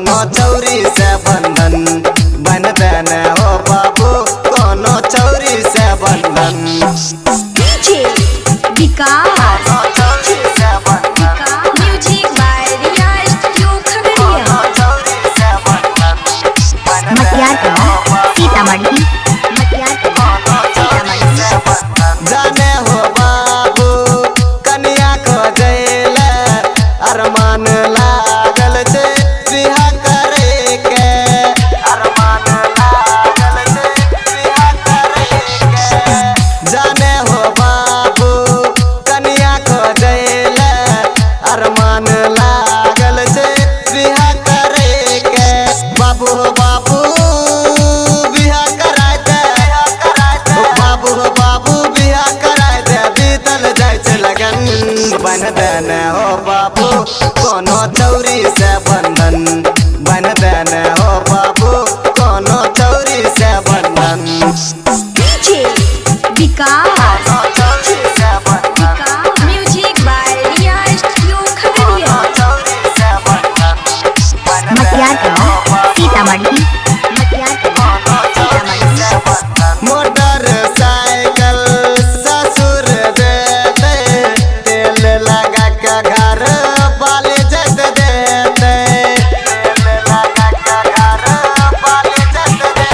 कोनो चौरी से बंधन बन देने हो बाबू कोनो चौरी से बंधन DJ Vikas music by Riya studio Khagaria Matiyar Kala Sitamarhi मटियार कला जाने हो बाबू कन्या को जैले अरमान लागल छे बिहा करे के अरमान लागल छे बिहा करे के जाने हो बाबू कन्या को जैले अरमान लागल छे बिहा करे के बाबू हो बाबू बिहा कराय दे बाबू हो बाबू बिहा कराय दे बीतल जाय छे लगन बन देने हो बाबू कोनो चौरी से बंधन बन देने हो बाबू कोनो चौरी से बंधन DJ Vikas music by Riya studio Khagaria Matiyar Kala Sitamarhi मटियार कला मोटरसाइकिल ससुर दे दे तेल लगा के घर बाले जत दे दे तेल लगा के घर बाले जत दे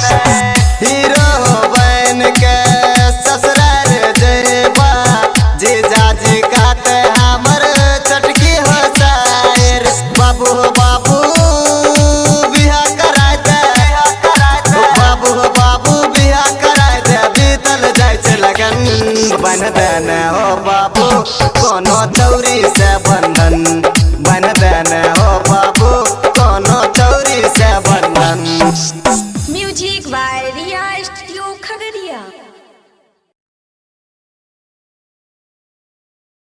दे हीरो बन के ससुराल जेबा जीजाजी काटे हमर चटकी हो सायर बाबू हो बाबू बिहा कराय दे बाबू हो बाबू बिहा कराय दे बीतल जाय छे लगन बन देने हो बाबू कोनो चौरी से बंधन बन देने हो बाबू कोनो चौरी से बंधन music by Riya studio Khagaria.